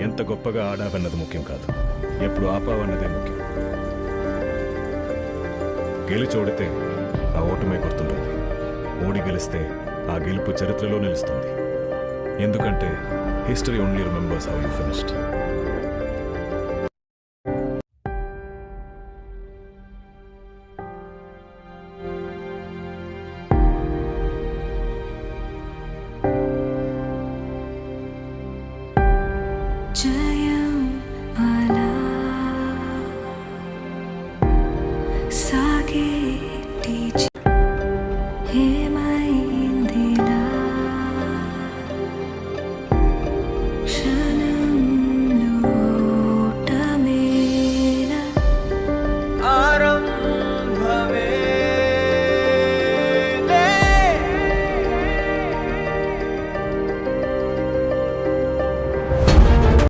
ఎంత గొప్పగా ఆడావన్నది ముఖ్యం కాదు, ఎప్పుడు ఆపావన్నదే ముఖ్యం. గెలిచోడితే ఆ ఓటమే గుర్తుంటుంది, ఓడి గెలిస్తే ఆ గెలుపు చరిత్రలో నిలుస్తుంది. ఎందుకంటే history only remembers how you ఫినిష్డ్.这